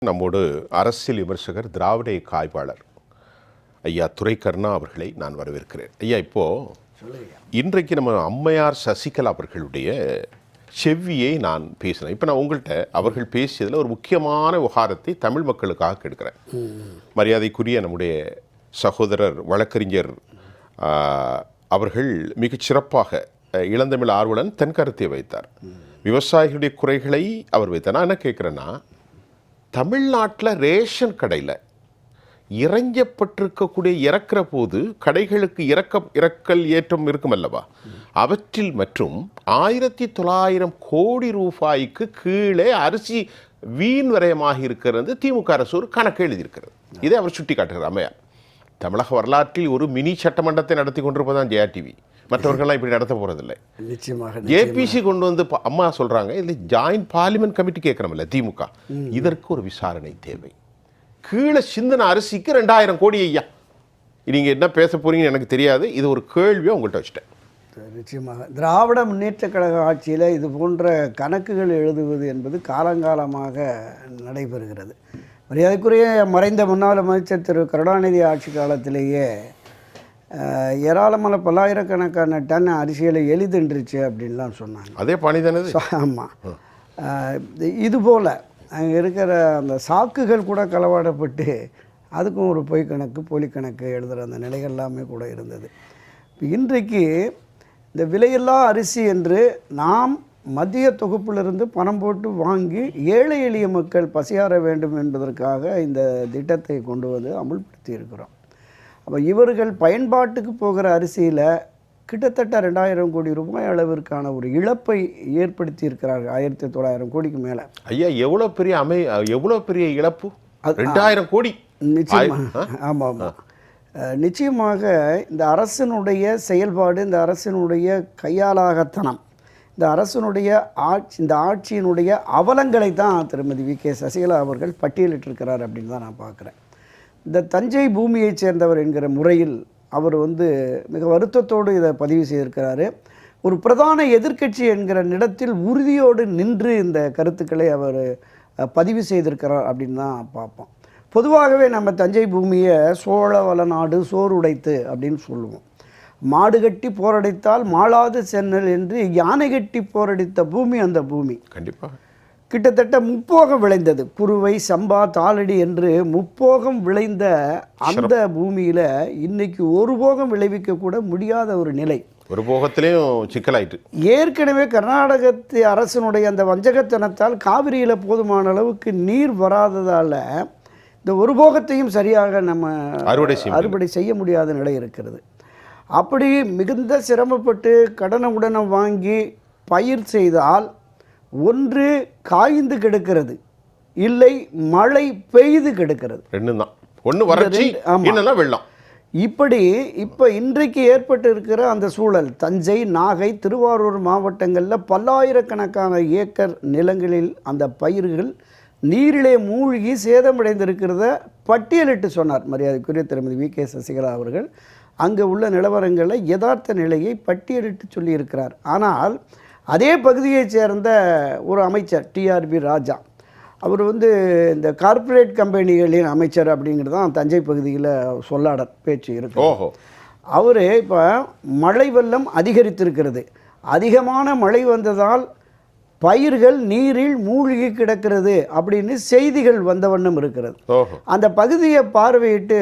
நம்மோடு அரசியல் விமர்சகர் திராவிட இயக்க ஆய்வாளர் ஐயா துரை கருணா அவர்களை நான் வரவேற்கிறேன். ஐயா, இன்றைக்கு நம்ம அம்மையார் சசிகலா அவர்களுடைய செவ்வியை நான் பேசினேன். இப்போ நான் உங்கள்கிட்ட அவர்கள் பேசியதில் ஒரு முக்கியமான விவகாரத்தை தமிழ் மக்களுக்காக கெடுக்கிறேன். மரியாதைக்குரிய நம்முடைய சகோதரர் வழக்கறிஞர் அவர்கள் மிகச் சிறப்பாக இளந்தமிழ் ஆர்வலன் தன் கருத்தை வைத்தார். விவசாயிகளுடைய குறைகளை அவர் வைத்தார். நான் என்ன கேட்குறேன்னா, தமிழ்நாட்டில் ரேஷன் கடையில் இறஞ்சப்பட்டிருக்கக்கூடிய இறக்குற போது கடைகளுக்கு இறக்கல் ஏற்றம் இருக்கும் அல்லவா, அவற்றில் மற்றும் 1900 கோடி ரூபாய்க்கு கீழே அரிசி வீண் விரயமாக இருக்கிறது திமுக அரசு ஒரு கணக்கு எழுதியிருக்கிறது. இதை அவர் சுட்டி காட்டுகிறார். அம்மையார் தமிழக வரலாற்றில் ஒரு மினி சட்டமன்றத்தை நடத்தி கொண்டிருப்பதான் ஜெயா டிவி. மற்றவர்கள்லாம் இப்படி நடத்த போகிறதில்லை. நிச்சயமாக ஜேபிசி கொண்டு வந்து அம்மா சொல்கிறாங்க, இதில் ஜாயின்ட் பார்லிமெண்ட் கமிட்டி கேட்குறோம்ல திமுக, இதற்கு ஒரு விசாரணை தேவை. கீழே சிந்தன அரிசிக்கு 2000 கோடி. ஐயா, நீங்கள் என்ன பேச போறீங்கன்னு எனக்கு தெரியாது. இது ஒரு கேள்வியை உங்கள்கிட்ட வச்சுட்டேன். நிச்சயமாக திராவிட முன்னேற்ற கழக ஆட்சியில் இது போன்ற கணக்குகள் எழுதுவது என்பது காலங்காலமாக நடைபெறுகிறது. மரியாதைக்குரிய மறைந்த முன்னாள் அமைச்சர் திரு கருணாநிதி ஆட்சி காலத்திலேயே ஏராளமான பல்லாயிரக்கணக்கான டன் அரிசிகளை எளிதென்றுச்சு அப்படின்லாம் சொன்னாங்க. அதே பணிதானே? ஆமாம். இதுபோல் அங்கே இருக்கிற அந்த சாக்குகள் கூட களவாடப்பட்டு அதுக்கும் ஒரு பொய் கணக்கு போலி கணக்கு எழுதுகிற அந்த நிலைகள் எல்லாமே கூட இருந்தது. இன்றைக்கு இந்த விலையில்லா அரிசி என்று நாம் மத்திய தொகுப்பிலிருந்து பணம் போட்டு வாங்கி ஏழை எளிய மக்கள் பசியாற வேண்டும் என்பதற்காக இந்த திட்டத்தை கொண்டு வந்து அமுல்படுத்தி இருக்கிறோம். அப்போ இவர்கள் பயன்பாட்டுக்கு போகிற அரிசியில் கிட்டத்தட்ட 2000 கோடி ரூபாய் அளவிற்கான ஒரு இழப்பை ஏற்படுத்தி இருக்கிறார்கள். 1900 கோடிக்கு மேலே. ஐயா, எவ்வளோ பெரிய இழப்பு! 2000 கோடி. நிச்சயமாக. ஆமாம் ஆமாம். நிச்சயமாக இந்த அரசினுடைய செயல்பாடு, இந்த அரசினுடைய கையாளாகத்தனம், இந்த அரசினுடைய இந்த ஆட்சியினுடைய அவலங்களை தான் திருமதி வி.கே. சசிகலா அவர்கள் பட்டியலிட்டிருக்கிறார் அப்படின்னு தான் நான் பார்க்குறேன். இந்த தஞ்சை பூமியைச் சேர்ந்தவர் என்கிற முறையில் அவர் மிக வருத்தத்தோடு இதை பதிவு செய்திருக்கிறாரு. ஒரு பிரதான எதிர்க்கட்சி என்கிற இடத்தில் உறுதியோடு நின்று இந்த கருத்துக்களை அவர் பதிவு செய்திருக்கிறார் அப்படின்னு தான் பார்ப்போம். பொதுவாகவே நம்ம தஞ்சை பூமியை சோழ வளநாடு சோறு உடைத்து அப்படின்னு சொல்லுவோம். மாடு கட்டி போரடித்தால் மாளாது சென்னல் என்று யானை கட்டி போரடித்த பூமி அந்த பூமி. கண்டிப்பாக கிட்டத்தட்ட முப்போகம் விளைந்தது. குறுவை, சம்பா, தாளடி என்று முப்போகம் விளைந்த அந்த பூமியில் இன்னைக்கு ஒரு போகம் விளைவிக்கக்கூட முடியாத ஒரு நிலை. ஒரு போகத்திலேயும் சிக்கலாயிட்டு. ஏற்கனவே கர்நாடகத்து அரசனுடைய அந்த வஞ்சகத்தனத்தால் காவிரியில் போதுமான அளவுக்கு நீர் வராததால் இந்த ஒரு போகத்தையும் சரியாக நம்ம அறுவடை செய்ய முடியாத நிலை இருக்கிறது. அப்படி மிகுந்த சிரமப்பட்டு கடனை வாங்கி பயிர் செய்தால் ஒன்று காய்ந்து கிடக்கிறது, இல்லை மழை பெய்து கிடக்கிறது. ஒன்று வறட்சி, இன்னொன்று வெள்ளம். இப்போ இன்றைக்கு ஏற்பட்டு இருக்கிற அந்த சூழல் தஞ்சை, நாகை, திருவாரூர் மாவட்டங்களில் பல்லாயிரக்கணக்கான ஏக்கர் நிலங்களில் அந்த பயிர்கள் நீரிலே மூழ்கி சேதமடைந்திருக்கிறத பட்டியலிட்டு சொன்னார் மரியாதைக்குரிய திருமதி வி.கே. சசிகலா அவர்கள். அங்கே உள்ள நிலவரங்களை யதார்த்த நிலையை பட்டியலிட்டு சொல்லியிருக்கிறார். ஆனால் அதே பகுதியைச் சேர்ந்த ஒரு அமைச்சர் டிஆர்பி ராஜா, அவர் இந்த கார்ப்பரேட் கம்பெனிகளின் அமைச்சர் அப்படிங்கிறது தான் தஞ்சை பகுதியில் சொல்லாடர் பேச்சு இருக்கு. அவர் இப்போ மழை வெள்ளம் அதிகரித்திருக்கிறது, அதிகமான மழை வந்ததால் பயிர்கள் நீரில் மூழ்கி கிடக்கிறது அப்படின்னு செய்திகள் வந்த வண்ணம் இருக்கிறது. அந்த பகுதியை பார்வையிட்டு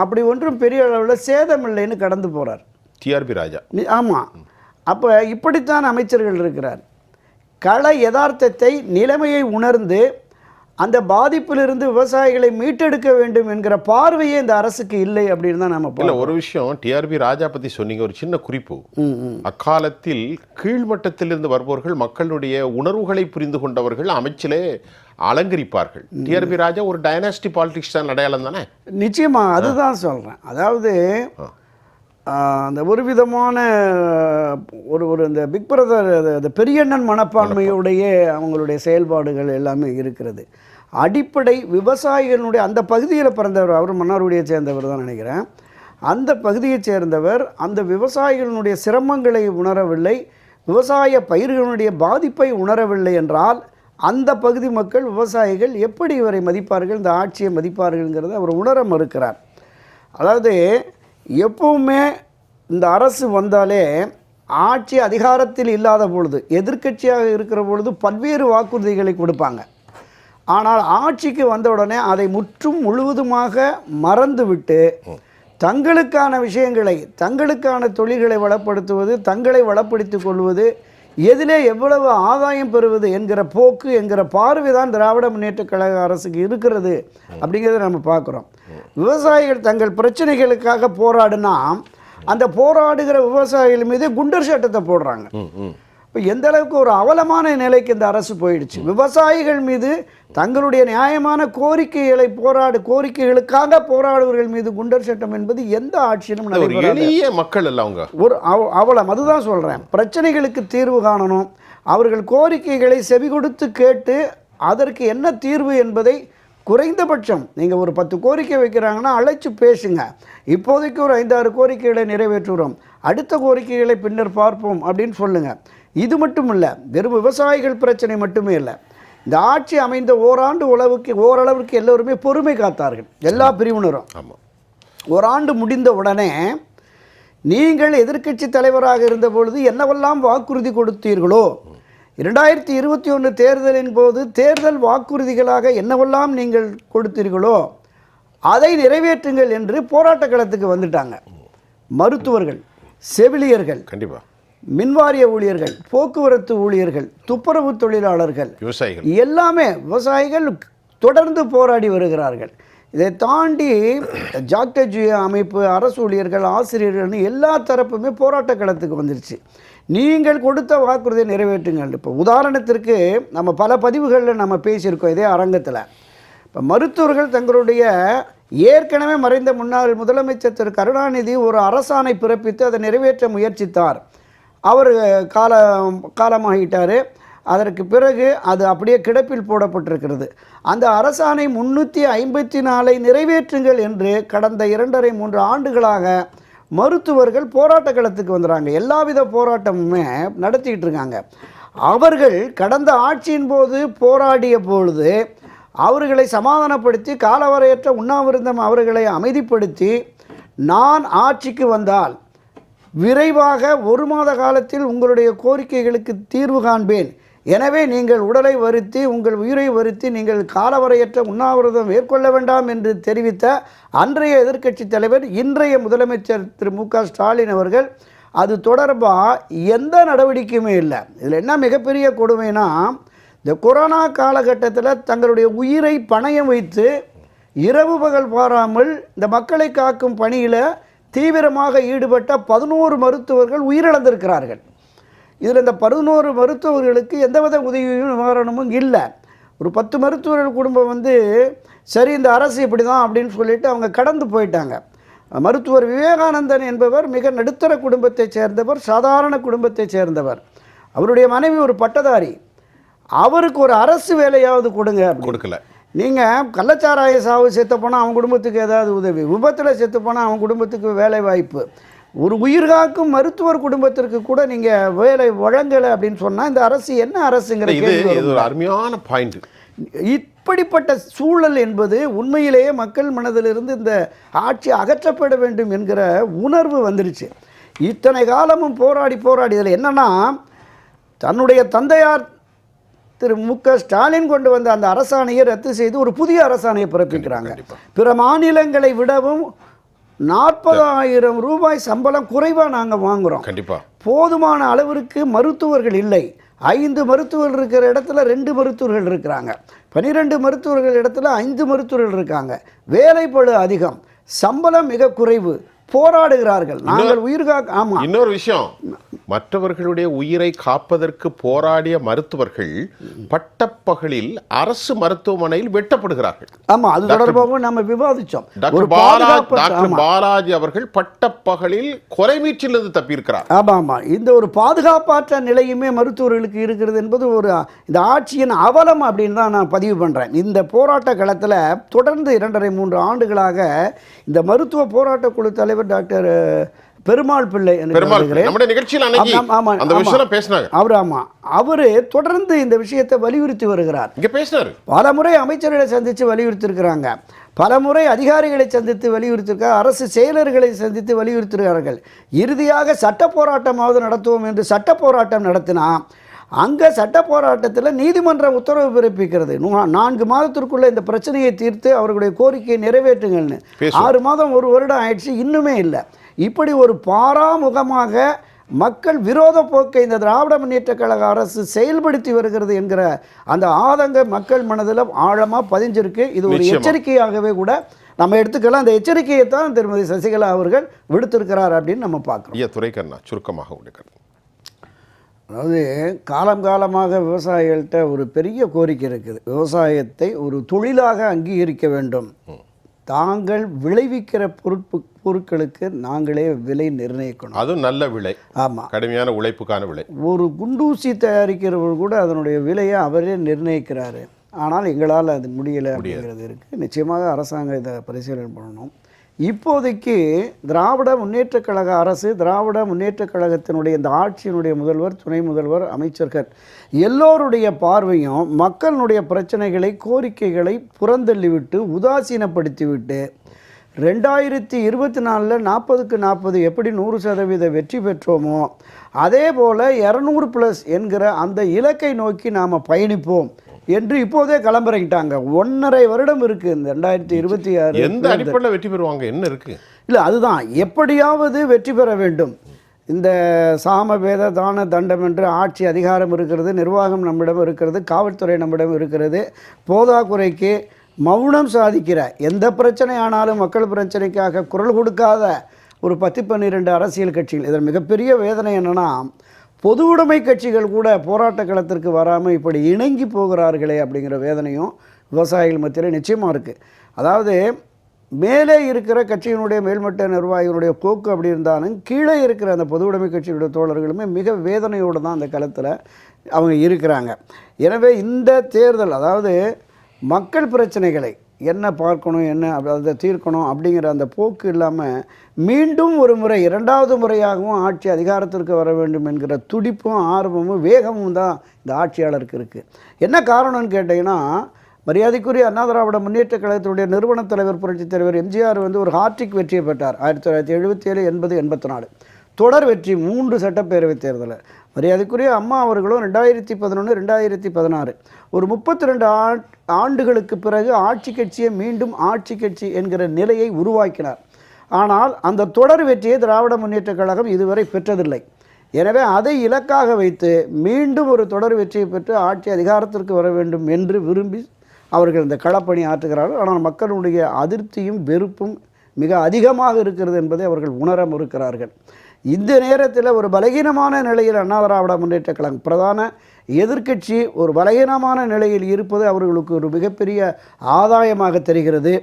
அப்படி ஒன்றும் பெரிய அளவில் சேதமில்லைன்னு கடந்து போகிறார் டிஆர்பி ராஜா. ஆமாம். அப்போ இப்படித்தான் அமைச்சர்கள் இருக்கிறார். கள யதார்த்தத்தை, நிலைமையை உணர்ந்து அந்த பாதிப்பிலிருந்து விவசாயிகளை மீட்டெடுக்க வேண்டும் என்கிற பார்வையே இந்த அரசுக்கு இல்லை அப்படின்னு தான் நம்ம இல்லை. ஒரு விஷயம் டிஆர்பி ராஜா பற்றி சொன்னீங்க, ஒரு சின்ன குறிப்பு. அக்காலத்தில் கீழ்மட்டத்திலிருந்து வருபவர்கள் மக்களுடைய உணர்வுகளை புரிந்து கொண்டவர்கள் அமைச்சிலே அலங்கரிப்பார்கள். டிஆர்பி ராஜா ஒரு டைனாஸ்டி பாலிடிக்ஸ் தான் அடையாளம் தானே? நிச்சயமாக, அதுதான் சொல்கிறேன். அதாவது அந்த ஒரு விதமான ஒரு இந்த பிக் பிரதர், அந்த பெரியண்ணன் மனப்பான்மையுடைய அவங்களுடைய செயல்பாடுகள் எல்லாமே இருக்கிறது. அடிப்படை விவசாயிகளுடைய அந்த பகுதியில் பிறந்தவர், அவர் மன்னார்குடியை சேர்ந்தவர் தான் நினைக்கிறேன். அந்த பகுதியைச் சேர்ந்தவர் அந்த விவசாயிகளுடைய சிரமங்களை உணரவில்லை, விவசாய பயிர்களுடைய பாதிப்பை உணரவில்லை என்றால் அந்த பகுதி மக்கள் விவசாயிகள் எப்படி இவரை மதிப்பார்கள், இந்த ஆட்சியை மதிப்பார்கள்ங்கிறத அவர் உணர மறுக்கிறார். அதாவது எப்பவுமே இந்த அரசு வந்தாலே ஆட்சி அதிகாரத்தில் இல்லாத பொழுது, எதிர்க்கட்சியாக இருக்கிற பொழுது பல்வேறு வாக்குறுதிகளை கொடுப்பாங்க. ஆனால் ஆட்சிக்கு வந்த உடனே அதை முற்றும் முழுவதுமாக மறந்துவிட்டு தங்களுக்கான விஷயங்களை, தங்களுக்கான தொழில்களை வளப்படுத்துவது, தங்களை வளப்படுத்திக் கொள்வது, எதிலே எவ்வளவு ஆதாயம் பெறுவது என்கிற போக்கு, என்கிற பார்வை தான் திராவிட முன்னேற்றக் கழக அரசுக்கு இருக்கிறது அப்படிங்கிறத நம்ம பார்க்குறோம். விவசாயிகள் தங்கள் பிரச்சனைகளுக்காக போராடினா அந்த போராடுகிற விவசாயிகள் மீது குண்டர் சட்டத்தை போடுறாங்க. இப்போ எந்த அளவுக்கு ஒரு அவலமான நிலைக்கு இந்த அரசு போயிடுச்சு. விவசாயிகள் மீது தங்களுடைய நியாயமான கோரிக்கைகளுக்காக போராடுவர்கள் மீது குண்டர் சட்டம் என்பது எந்த ஆட்சியிலும் எளிய மக்கள் அல்ல, அவங்க ஒரு அவலம். அதுதான் சொல்கிறேன், பிரச்சனைகளுக்கு தீர்வு காணணும், அவர்கள் கோரிக்கைகளை செவி கொடுத்து கேட்டு அதற்கு என்ன தீர்வு என்பதை குறைந்தபட்சம் நீங்கள் ஒரு 10 கோரிக்கை வைக்கிறாங்கன்னா அழைச்சி பேசுங்க. இப்போதைக்கு ஒரு 5-6 கோரிக்கைகளை நிறைவேற்றுகிறோம், அடுத்த கோரிக்கைகளை பின்னர் பார்ப்போம் அப்படின்னு சொல்லுங்கள். இது மட்டும் இல்லை, வெறும் விவசாயிகள் பிரச்சனை மட்டுமே இல்லை. இந்த ஆட்சி அமைந்த ஓரளவுக்கு எல்லோருமே பொறுமை காத்தார்கள், எல்லா பிரிவினரும். ஓராண்டு முடிந்த உடனே நீங்கள் எதிர்க்கட்சி தலைவராக இருந்த பொழுது என்னவெல்லாம் வாக்குறுதி கொடுத்தீர்களோ, 2021 தேர்தலின் போது தேர்தல் வாக்குறுதிகளாக என்னவெல்லாம் நீங்கள் கொடுத்தீர்களோ அதை நிறைவேற்றுங்கள் என்று போராட்ட களத்துக்கு வந்துட்டாங்க. மருத்துவர்கள், செவிலியர்கள், கண்டிப்பாக மின்வாரிய ஊழியர்கள், போக்குவரத்து ஊழியர்கள், துப்புரவு தொழிலாளர்கள், விவசாயிகள், எல்லாமே விவசாயிகள் தொடர்ந்து போராடி வருகிறார்கள். இதை தாண்டி ஜாக்டோ அமைப்பு, அரசு ஊழியர்கள், ஆசிரியர்கள்னு எல்லா தரப்புமே போராட்ட களத்துக்கு வந்துருச்சு. நீங்கள் கொடுத்த வாக்குறுதியை நிறைவேற்றுங்கள். இப்போ உதாரணத்திற்கு நம்ம பல பதிவுகளில் நம்ம பேசியிருக்கோம் இதே அரங்கத்தில். இப்போ மருத்துவர்கள் தங்களுடைய ஏற்கனவே மறைந்த முன்னாள் முதலமைச்சர் திரு கருணாநிதி ஒரு அரசாணை பிறப்பித்து அதை நிறைவேற்ற முயற்சித்தார். அவர் காலமாகிட்டார். அதற்கு பிறகு அது அப்படியே கிடப்பில் போடப்பட்டிருக்கிறது. அந்த அரசாணை 354 நிறைவேற்றுங்கள் என்று கடந்த 2.5-3 ஆண்டுகளாக மருத்துவர்கள் போராட்ட களத்துக்கு வந்துடுறாங்க. எல்லாவித போராட்டமுமே நடத்திக்கிட்டு இருக்காங்க. அவர்கள் கடந்த ஆட்சியின் போது போராடிய பொழுது அவர்களை சமாதானப்படுத்தி காலவரையற்ற உண்ணாவிரதம் அவர்களை அமைதிப்படுத்தி, நான் ஆட்சிக்கு வந்தால் விரைவாக 1 மாத காலத்தில் உங்களுடைய கோரிக்கைகளுக்கு தீர்வு காண்பேன், எனவே நீங்கள் உடலை வருத்தி உங்கள் உயிரை வருத்தி நீங்கள் காலவரையற்ற உண்ணாவிரதம் மேற்கொள்ள வேண்டாம் என்று தெரிவித்த அன்றைய எதிர்க்கட்சி தலைவர் இன்றைய முதலமைச்சர் திரு மு.க. ஸ்டாலின் அவர்கள் அது தொடர்பாக எந்த நடவடிக்கையுமே இல்லை. இதில் என்ன மிகப்பெரிய கொடுமைனா, இந்த கொரோனா காலகட்டத்தில் தங்களுடைய உயிரை பணயம் வைத்து இரவு பகல் பாராமல் இந்த மக்களை காக்கும் பணியில் தீவிரமாக ஈடுபட்ட 11 மருத்துவர்கள் உயிரிழந்திருக்கிறார்கள். இதில் இந்த 11 மருத்துவர்களுக்கு எந்தவித உதவியும் நிவாரணமும் இல்லை. ஒரு 10 மருத்துவர்கள் குடும்பம் சரி இந்த அரசு இப்படி தான் அப்படின்னு சொல்லிட்டு அவங்க கடந்து போயிட்டாங்க. மருத்துவர் விவேகானந்தன் என்பவர் மிக நடுத்தர குடும்பத்தை சேர்ந்தவர், சாதாரண குடும்பத்தை சேர்ந்தவர். அவருடைய மனைவி ஒரு பட்டதாரி. அவருக்கு ஒரு அரசு வேலையாவது கொடுங்க. கொடுக்கல. நீங்கள் கள்ளச்சாராய சாவு செத்து போனால் அவன் குடும்பத்துக்கு ஏதாவது உதவி, விபத்தில் செத்து போனால் அவன் குடும்பத்துக்கு வேலை வாய்ப்பு, ஒரு உயிர்காக்கும் மருத்துவர் குடும்பத்திற்கு கூட நீங்கள் வேலை வழங்கலை அப்படின்னு சொன்னால் இந்த அரசு என்ன அரசுங்கிற ஒரு அருமையான பாயிண்ட். இப்படிப்பட்ட சூழல் என்பது உண்மையிலேயே மக்கள் மனதிலிருந்து இந்த ஆட்சி அகற்றப்பட வேண்டும் என்கிற உணர்வு வந்துருச்சு. இத்தனை காலமும் போராடி இதில் என்னன்னா, தன்னுடைய தந்தையார் திரு மு.க. ஸ்டாலின் கொண்டு வந்த அந்த அரசாணையை ரத்து செய்து ஒரு புதிய அரசாணையை பிறப்பிக்கிறாங்க. பிற மாநிலங்களை விடவும் 40,000 ரூபாய் சம்பளம் குறைவாக நாங்கள் வாங்குகிறோம். கண்டிப்பாக போதுமான அளவிற்கு மருத்துவர்கள் இல்லை. 5 மருத்துவர்கள் இருக்கிற இடத்துல 2 மருத்துவர்கள் இருக்கிறாங்க. 12 மருத்துவர்கள் இடத்துல 5 மருத்துவர்கள் இருக்காங்க. வேலைப்பளு அதிகம், சம்பளம் மிக குறைவு, போராடுகிறார்கள். நாங்கள் உயிர்காக்க. ஆமாம், இன்னொரு விஷயம், மற்றவர்களுடைய உயிரை காப்பதற்கு போராடிய மருத்துவர்கள் பட்டப்பகலில் அரசு மருத்துவமனையில் வெட்டப்படுகிறார்கள். ஆமா, அது தொடர்பாக நம்ம விவாதிச்சோம். டாக்டர் பாலாஜி அவர்கள் பட்டப்பகலில் கொலை மீட்சிலிருந்து தப்பியிருக்கிறார். ஆமா, இந்த ஒரு பாதுகாப்பற்ற நிலையுமே மருத்துவர்களுக்கு இருக்கிறது என்பது ஒரு இந்த ஆட்சியின் அவலம் அப்படின்னு தான் நான் பதிவு பண்றேன். இந்த போராட்ட களத்தில் தொடர்ந்து 2.5-3 ஆண்டுகளாக இந்த மருத்துவ போராட்ட குழு தலைவர் டாக்டர் பெருமாள் பிள்ளை என்று பெருமாள் கருதுகிறேன். நம்முடைய நிகழ்ச்சியில் அன்னைக்கு ஆமா, அந்த ஆமா. விஷயம் பேசினாங்க. அவரு தொடர்ந்து இந்த விஷயத்தை வலியுறுத்தி வருகிறார். இங்க பேசினாரு. பலமுறை அமைச்சர்களை சந்தித்து வலியுறுத்தி இருக்கிறாங்க, பலமுறை அதிகாரிகளை சந்தித்து வலியுறுத்தியிருக்கார், அரசு செயலர்களை சந்தித்து வலியுறுத்துகிறார்கள். இறுதியாக சட்ட போராட்டமாவது நடத்துவோம் என்று சட்ட போராட்டம் நடத்தினா அங்கே சட்ட போராட்டத்தில் நீதிமன்றம் உத்தரவு பிறப்பிக்கிறது 4 மாதத்திற்குள்ளே இந்த பிரச்சனையை தீர்த்து அவர்களுடைய கோரிக்கையை நிறைவேற்றுங்கள்னு. 6 மாதம் 1 வருடம் ஆயிடுச்சு, இன்னுமே இல்லை. இப்படி ஒரு பாராமுகமாக மக்கள் விரோத போக்கை இந்த திராவிட முன்னேற்ற கழக அரசு செயல்படுத்தி வருகிறது என்கிற அந்த ஆதங்க மக்கள் மனதில் ஆழமாக பதிஞ்சிருக்கு. இது ஒரு எச்சரிக்கையாகவே கூட நம்ம எடுத்துக்கலாம். அந்த எச்சரிக்கையை தான் திருமதி சசிகலா அவர்கள் விடுத்திருக்கிறார் அப்படின்னு நம்ம பார்க்குறோம். துரைக்கண்ணா சுருக்கமாக உடைக்கிறது. அதாவது காலமாக விவசாயிகள்கிட்ட ஒரு பெரிய கோரிக்கை இருக்குது. விவசாயத்தை ஒரு தொழிலாக அங்கீகரிக்க வேண்டும். தாங்கள் விளைவிக்கிற பொருட்களுக்கு நாங்களே விலை நிர்ணயிக்கணும். அதுவும் நல்ல விலை. ஆமாம், கடுமையான உழைப்புக்கான விலை. ஒரு குண்டூசி தயாரிக்கிறவர் கூட அதனுடைய விலையை அவரே நிர்ணயிக்கிறாரு. ஆனால் எங்களால் அது முடியலை அப்படிங்கிறது இருக்குது. நிச்சயமாக அரசாங்கம் இதை பரிசீலனை பண்ணணும். இப்போதைக்கு திராவிட முன்னேற்றக் கழக அரசு, திராவிட முன்னேற்றக் கழகத்தினுடைய இந்த ஆட்சியினுடைய முதல்வர், துணை முதல்வர், அமைச்சர்கள் எல்லோருடைய பார்வையும் மக்களுடைய பிரச்சனைகளை, கோரிக்கைகளை புறந்தள்ளிவிட்டு உதாசீனப்படுத்திவிட்டு 2024 40க்கு 40 எப்படி 100% வெற்றி பெற்றோமோ அதே போல் 200+ என்கிற அந்த இலக்கை நோக்கி நாம் பயணிப்போம் என்று இப்போதே கிளம்புறங்கிட்டாங்க. 1.5 வருடம் இருக்குது இந்த 2026. எந்த அடிப்படையில் வெற்றி பெறுவாங்க என்ன இருக்குது? இல்லை, அதுதான் எப்படியாவது வெற்றி பெற வேண்டும். இந்த சாமவேத தான தண்டம் என்று ஆட்சி அதிகாரம் இருக்கிறது, நிர்வாகம் நம்மிடம் இருக்கிறது, காவல்துறை நம்மிடம் இருக்கிறது. போதாக்குறைக்கு மௌனம் சாதிக்கிற எந்த பிரச்சனை ஆனாலும் மக்கள் பிரச்சனைக்காக குரல் கொடுக்காத ஒரு 10-12 அரசியல் கட்சிகள். இதில் மிகப்பெரிய வேதனை என்னென்னா, பொது உடைமை கட்சிகள் கூட போராட்ட களத்திற்கு வராமல் இப்படி இணங்கி போகிறார்களே அப்படிங்கிற வேதனையும் விவசாயிகள் மத்தியில் நிச்சயமாக இருக்குது. அதாவது மேலே இருக்கிற கட்சியினுடைய மேல்மட்ட நிர்வாகிகளுடைய போக்கு அப்படி இருந்தாலும் கீழே இருக்கிற அந்த பொது உடைமை கட்சிகளுடைய தோழர்களுமே மிக வேதனையோடு தான் அந்த களத்தில் அவங்க இருக்கிறாங்க. எனவே இந்த தேர்தல், அதாவது மக்கள் பிரச்சனைகளை என்ன பார்க்கணும், என்ன அதை தீர்க்கணும் அப்படிங்கிற அந்த போக்கு இல்லாமல் மீண்டும் ஒரு முறை 2வது முறையாகவும் ஆட்சி அதிகாரத்திற்கு வர வேண்டும் என்கிற துடிப்பும் ஆர்வமும் வேகமும் தான் இந்த ஆட்சியாளருக்கு இருக்குது. என்ன காரணம்னு கேட்டிங்கன்னா, மரியாதைக்குரிய அண்ணா திராவிட முன்னேற்ற கழகத்தினுடைய நிறுவன தலைவர் புரட்சித் தலைவர் எம்ஜிஆர் ஒரு ஹார்ட்ரிக் வெற்றியை பெற்றார். 1977, 80, 84 தொடர் வெற்றி 3 சட்டப்பேரவைத் தேர்தலில். மரியாதைக்குரிய அம்மா அவர்களும் 2011, 2016 ஒரு 32 ஆண்டுகளுக்கு பிறகு ஆட்சி கட்சியை மீண்டும் ஆட்சி கட்சி என்கிற நிலையை உருவாக்கினார். ஆனால் அந்த தொடர் வெற்றியை திராவிட முன்னேற்ற கழகம் இதுவரை பெற்றதில்லை. எனவே அதை இலக்காக வைத்து மீண்டும் ஒரு தொடர் வெற்றியை பெற்று ஆட்சி அதிகாரத்திற்கு வர வேண்டும் என்று விரும்பி அவர்கள் இந்த களப்பணி ஆற்றுகிறார்கள். ஆனால் மக்களுடைய அதிருப்தியும் வெறுப்பும் மிக அதிகமாக இருக்கிறது என்பதை அவர்கள் உணர மறுக்கிறார்கள். இந்த நேரத்தில் ஒரு பலகீனமான நிலையில் அண்ணா திராவிட முன்னேற்ற கழகம் பிரதான எதிர்க்கட்சி ஒரு பலகீனமான நிலையில் இருப்பது அவர்களுக்கு ஒரு மிகப்பெரிய ஆதாயமாக தெரிகிறது.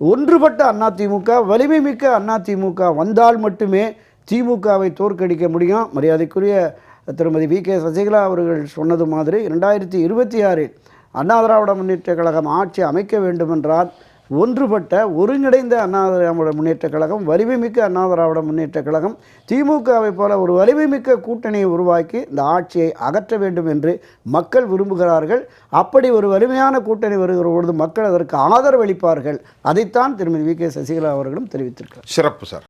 ஒன்றுபட்ட அதிமுக, வலிமை மிக்க அதிமுக வந்தால் மட்டுமே திமுகவை தோற்கடிக்க முடியும். மரியாதைக்குரிய திருமதி வி.கே. சசிகலா அவர்கள் சொன்னது மாதிரி 2026 அண்ணா திராவிட முன்னேற்ற கழகம் ஆட்சி அமைக்க வேண்டுமென்றால் ஒன்றுபட்ட ஒருங்கிணைந்த அண்ணா திராவிட முன்னேற்ற கழகம், வலிமைமிக்க அண்ணா திராவிட முன்னேற்ற கழகம் திமுகவை போல ஒரு வலிமைமிக்க கூட்டணியை உருவாக்கி இந்த ஆட்சியை அகற்ற வேண்டும் என்று மக்கள் விரும்புகிறார்கள். அப்படி ஒரு வலிமையான கூட்டணி வருகிற பொழுது மக்கள் அதற்கு ஆதரவளிப்பார்கள். அதைத்தான் திருமதி வி.கே. சசிகலா அவர்களும் தெரிவித்திருக்கிறார். சிறப்பு சார்.